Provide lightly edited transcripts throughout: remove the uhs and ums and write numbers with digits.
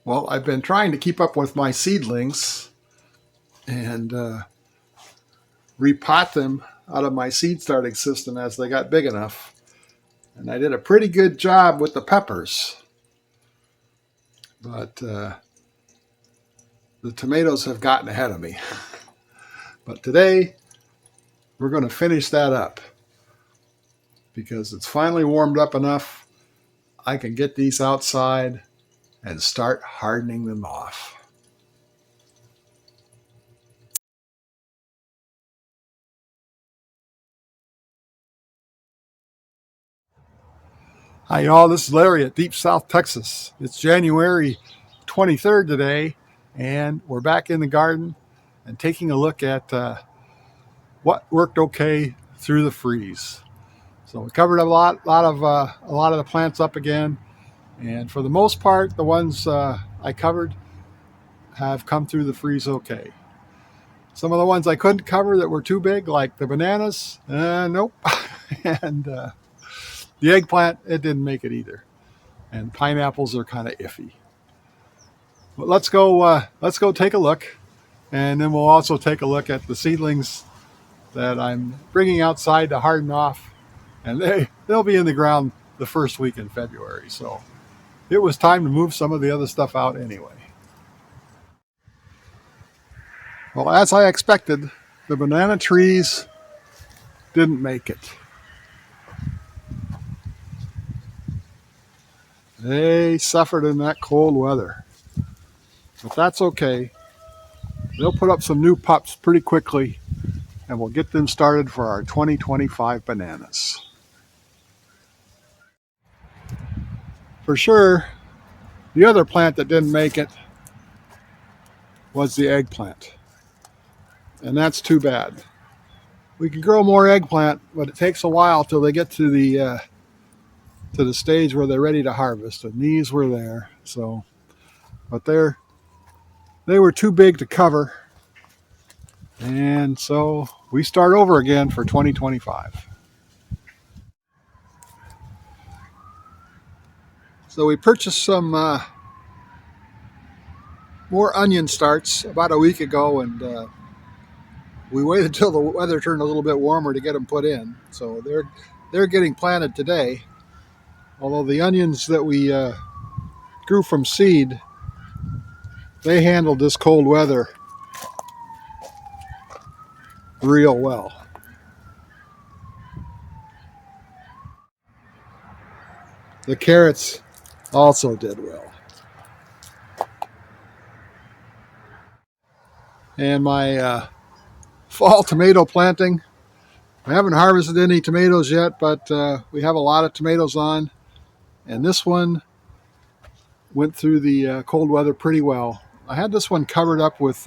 Well, I've been trying to keep up with my seedlings and repot them out of my seed starting system as they got big enough. And I did a pretty good job with the peppers. But the tomatoes have gotten ahead of me. But today, we're going to finish that up because it's finally warmed up enough I can get these outside and start hardening them off. Hi y'all, this is Larry at Deep South Texas. It's January 23rd today, and we're back in the garden and taking a look at what worked okay through the freeze. So we covered a lot of the plants up again, and for the most part, the ones I covered have come through the freeze okay. Some of the ones I couldn't cover that were too big, like the bananas, nope, and the eggplant, it didn't make it either. And pineapples are kind of iffy. But let's go take a look, and then we'll also take a look at the seedlings that I'm bringing outside to harden off, and they'll be in the ground the first week in February. So it was time to move some of the other stuff out anyway. Well, as I expected, the banana trees didn't make it. They suffered in that cold weather. But that's okay. They'll put up some new pups pretty quickly, and we'll get them started for our 2025 bananas. For sure, the other plant that didn't make it was the eggplant. And that's too bad. We can grow more eggplant, but it takes a while till they get to the stage where they're ready to harvest, and these were there. So, but they were too big to cover, and so we start over again for 2025. So we purchased some more onion starts about a week ago, and we waited till the weather turned a little bit warmer to get them put in. So they're getting planted today. Although the onions that we grew from seed, they handled this cold weather real well. The carrots also did well. And my fall tomato planting, I haven't harvested any tomatoes yet, but we have a lot of tomatoes on. And this one went through the cold weather pretty well. I had this one covered up with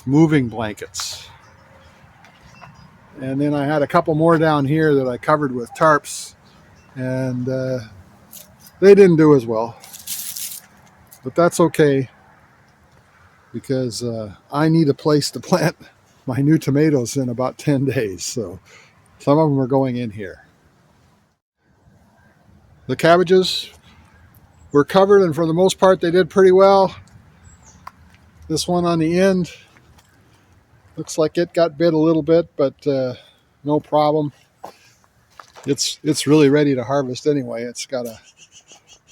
moving blankets. And then I had a couple more down here that I covered with tarps, and they didn't do as well. But that's okay, because I need a place to plant my new tomatoes in about 10 days. So some of them are going in here. The cabbages were covered, and for the most part they did pretty well. This one on the end looks like it got bit a little bit, but no problem. It's really ready to harvest anyway. It's got a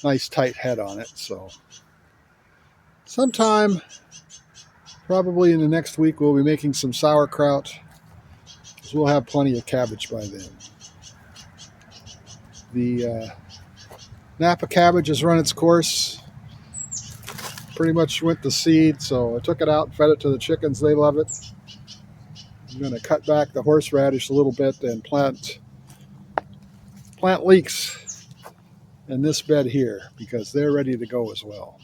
nice tight head on it. So sometime, probably in the next week, we'll be making some sauerkraut, because we'll have plenty of cabbage by then. The Napa cabbage has run its course. Pretty much went to seed, so I took it out and fed it to the chickens. They love it. I'm going to cut back the horseradish a little bit and plant leeks in this bed here, because they're ready to go as well.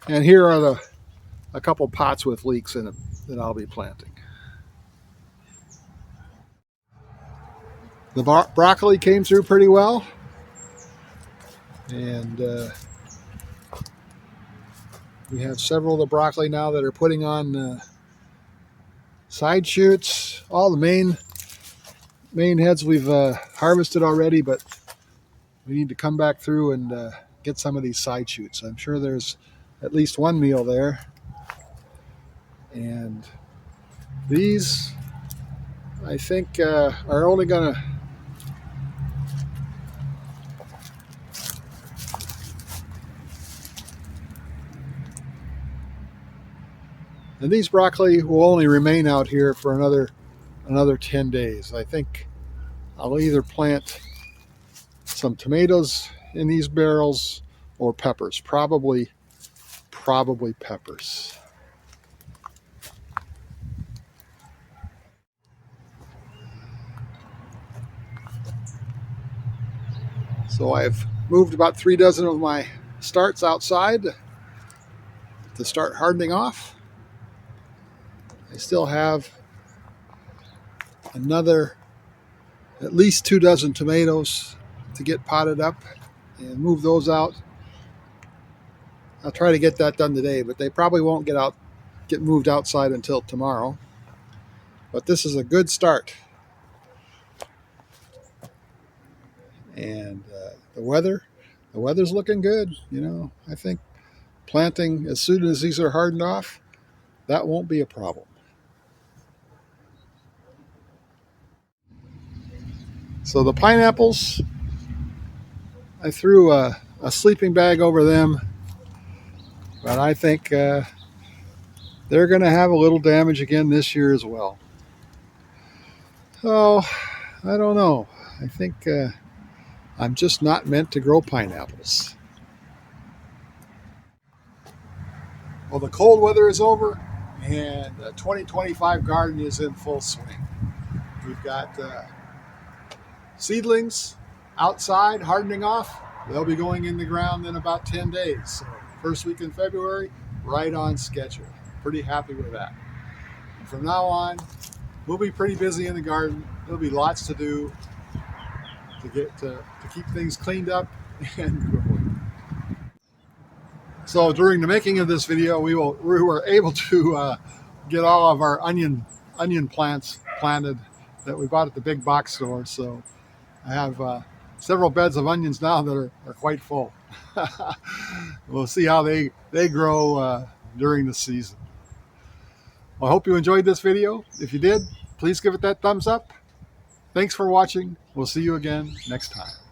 And here are a couple pots with leeks in them that I'll be planting. The broccoli came through pretty well, and we have several of the broccoli now that are putting on side shoots. All the main heads we've harvested already, but we need to come back through and get some of these side shoots. I'm sure there's at least one meal there. And these, I think, are only going to and these broccoli will only remain out here for another 10 days. I think I'll either plant some tomatoes in these barrels or peppers. Probably peppers. So I've moved about 3 dozen of my starts outside to start hardening off. I still have another at least 2 dozen tomatoes to get potted up and move those out. I'll try to get that done today, but they probably won't get moved outside until tomorrow. But this is a good start. And the weather's looking good. You know, I think planting as soon as these are hardened off, that won't be a problem. So the pineapples, I threw a sleeping bag over them, but I think they're going to have a little damage again this year as well. Oh, I don't know. I think I'm just not meant to grow pineapples. Well, the cold weather is over, and the 2025 garden is in full swing. We've got seedlings outside hardening off. They'll be going in the ground in about 10 days. So first week in February, right on schedule. Pretty happy with that. And from now on, we'll be pretty busy in the garden. There'll be lots to do to keep things cleaned up and growing. So during the making of this video, we were able to get all of our onion plants planted that we bought at the big box store. So I have several beds of onions now that are quite full. We'll see how they grow during the season. Well, I hope you enjoyed this video. If you did, please give it that thumbs up. Thanks for watching. We'll see you again next time.